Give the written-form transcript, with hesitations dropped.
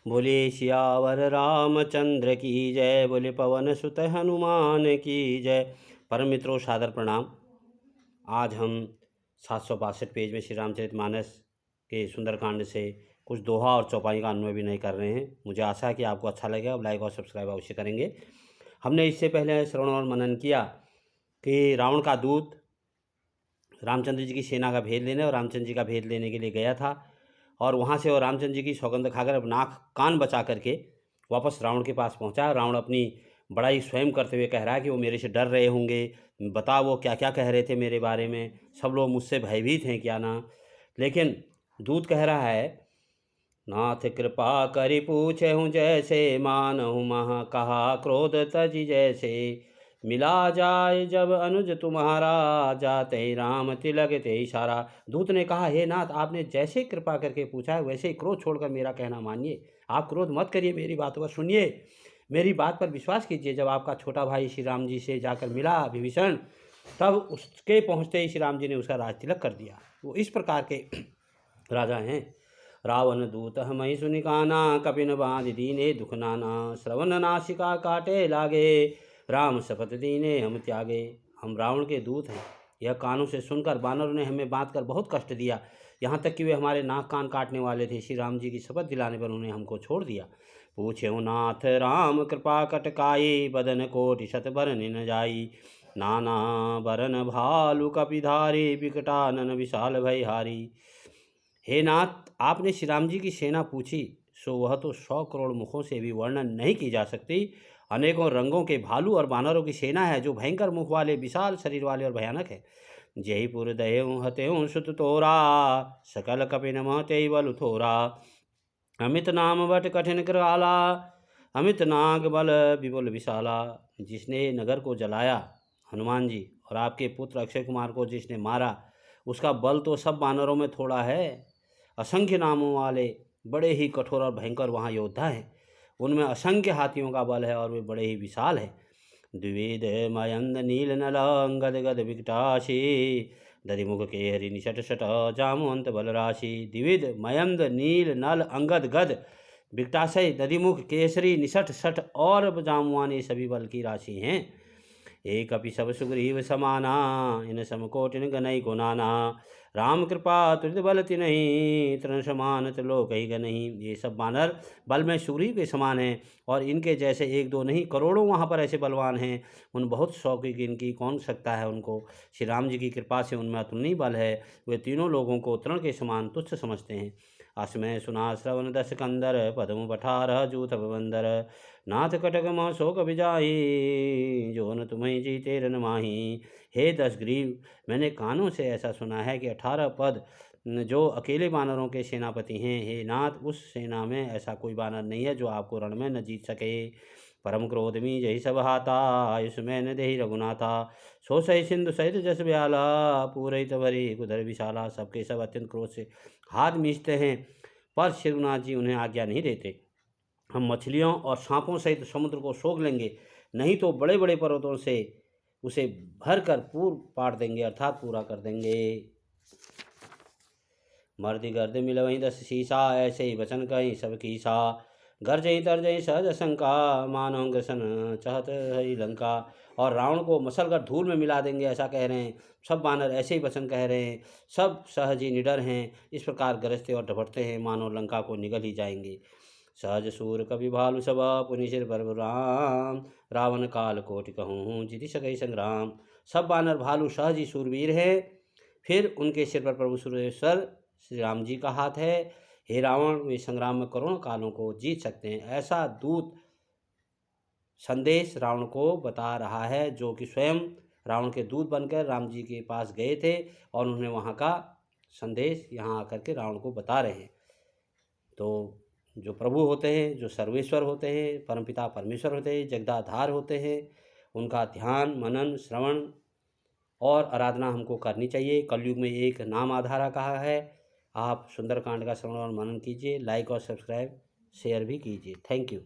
बोले सियावर रामचंद्र की जय, बोले पवन सुत हनुमान की जय। परम मित्रों, सादर प्रणाम। आज हम 762 पेज में श्री रामचरितमानस के सुंदरकांड से कुछ दोहा और चौपाई का अन्वय भी नहीं कर रहे हैं। मुझे आशा है कि आपको अच्छा लगेगा। लाइक और सब्सक्राइब अवश्य करेंगे। हमने इससे पहले श्रवण और मनन किया कि रावण का दूत रामचंद्र जी की सेना का भेद लेने और रामचंद्र जी का भेद लेने के लिए गया था, और वहाँ से वो रामचंद्र जी की सौगंध खाकर अब नाक कान बचा करके वापस रावण के पास पहुँचा। रावण अपनी बड़ाई स्वयं करते हुए कह रहा है कि वो मेरे से डर रहे होंगे, बता वो क्या क्या कह रहे थे मेरे बारे में, सब लोग मुझसे भयभीत हैं क्या ना। लेकिन दूत कह रहा है, नाथ कृपा करि पूछे हूँ जैसे, मानहु महा कहा क्रोध तज जैसे, मिला जाए जब अनुज तुम्हारा, जाते राम तिलक ते इशारा। दूत ने कहा, हे नाथ, आपने जैसे कृपा करके पूछा है वैसे ही क्रोध छोड़कर मेरा कहना मानिए। आप क्रोध मत करिए, मेरी बातों पर सुनिए, मेरी बात पर विश्वास कीजिए। जब आपका छोटा भाई श्री राम जी से जाकर मिला विभीषण, तब उसके पहुँचते ही श्री राम जी ने उसका राज तिलक कर दिया। वो इस प्रकार के राजा हैं। रावण दूत हमहि सुनि काना, कपिन बाँध दीने दुख नाना, श्रवण नासिका काटे लागे, राम शपथ दीने हम त्यागे। हम रावण के दूत हैं। यह कानों से सुनकर बानरों ने हमें बांध कर बहुत कष्ट दिया, यहाँ तक कि वे हमारे नाक कान काटने वाले थे। श्री राम जी की शपथ दिलाने पर उन्होंने हमको छोड़ दिया। पूछे नाथ राम कृपा कटकाई, बदन कोटि शत बरन न जाई, नाना बरन भालु कपिधारी, विकटानन विशाल भयहारी। हे नाथ, आपने श्री राम जी की सेना पूछी, सो वह तो 100 करोड़ मुखों से भी वर्णन नहीं की जा सकती। अनेकों रंगों के भालू और बानरों की सेना है, जो भयंकर मुख वाले, विशाल शरीर वाले और भयानक है। जयपुर दहेऊ हतेऊ सुत तोरा, सकल कपिन महते बल थोरा, अमित नाम बट कठिन कराला, अमित नाग बल विपुल विशाला। जिसने नगर को जलाया हनुमान जी, और आपके पुत्र अक्षय कुमार को जिसने मारा, उसका बल तो सब बानरों में थोड़ा है। असंख्य नामों वाले बड़े ही कठोर और भयंकर वहाँ योद्धा हैं। उनमें असंख्य हाथियों का बल है और वे बड़े ही विशाल हैं। द्विविध मयंद नील नल अंगद गद विकटाशी, दधिमुख के हरि निषट शट जामुअंत बल राशि। द्विविध मयंद नील नल अंगद गद विकटाशय, दधिमुख केसरी निषट सठ और जामुआन, ये सभी बल की राशि हैं। एक अपि सब सुग्रीव समाना, इन समकोटिन गनई गुनाना, राम कृपा तुलित बल तिनहि, तृण समान त्रिलोक ही गनहि। ये सब बानर बल में सुग्रीव के समान हैं, और इनके जैसे एक दो नहीं, करोड़ों वहाँ पर ऐसे बलवान हैं। उन बहुत सौ की गिनती कौन सकता है उनको। श्री राम जी की कृपा से उनमें अतुलनीय बल है। वे तीनों लोगों को तृण के समान तुच्छ समझते हैं। अस्मय सुना श्रवण दस कंदर, पद्म पठार जूथ बंदर, नाथ कटक मह शोक बिजाई, जो न तुम्हें जीते रन माही। हे दशग्रीव, मैंने कानों से ऐसा सुना है कि 18 पद जो अकेले बानरों के सेनापति हैं। हे नाथ, उस सेना में ऐसा कोई बानर नहीं है जो आपको रण में न जीत सके। परम क्रोध में जही सब हाथा, आयुष में न देही रघुनाथा, सो सही सिंधु सहित जस ब्याला, पूरे भरी कुधर विशाला। सबके सब अत्यंत क्रोध से हाथ मीचते हैं, पर श्री रघुनाथ जी उन्हें आज्ञा नहीं देते। हम मछलियों और सांपों सहित समुद्र को सोख लेंगे, नहीं तो बड़े बड़े पर्वतों से उसे भर कर पूर पाट देंगे, अर्थात पूरा कर देंगे। मर्दि गर्द मिलवही 10 शीशा, ऐसे ही वचन कहीं सब कीसा, गर्जही तरजही सहज शंका, मानो ग्रसन चाहत हई लंका। और रावण को मसलकर धूल में मिला देंगे, ऐसा कह रहे हैं। सब बानर ऐसे ही वचन कह रहे हैं, सब सहज ही निडर हैं, इस प्रकार गरजते और ढपटते हैं, मानो लंका को निगल ही जाएंगे। सहज सूर कवि भालु सब, पुनि सिर पर राम, रावण काल कोटि कहूँ जीति सकई संग्राम। सब बानर भालू सहज ही सूरवीर हैं, फिर उनके सिर पर प्रभु सुरेश्वर श्री राम जी का हाथ है। हे रावण, वे संग्राम में करोड़ों कालों को जीत सकते हैं। ऐसा दूत संदेश रावण को बता रहा है, जो कि स्वयं रावण के दूत बनकर राम जी के पास गए थे, और उन्होंने वहाँ का संदेश यहाँ आकर के रावण को बता रहे हैं। तो जो प्रभु होते हैं, जो सर्वेश्वर होते हैं, परमपिता परमेश्वर होते हैं, जगदाधार होते हैं, उनका ध्यान मनन श्रवण और आराधना हमको करनी चाहिए। कलयुग में एक नाम आधारा कहा है। आप सुंदरकांड का श्रवण और मनन कीजिए, लाइक और सब्सक्राइब शेयर भी कीजिए। Thank you.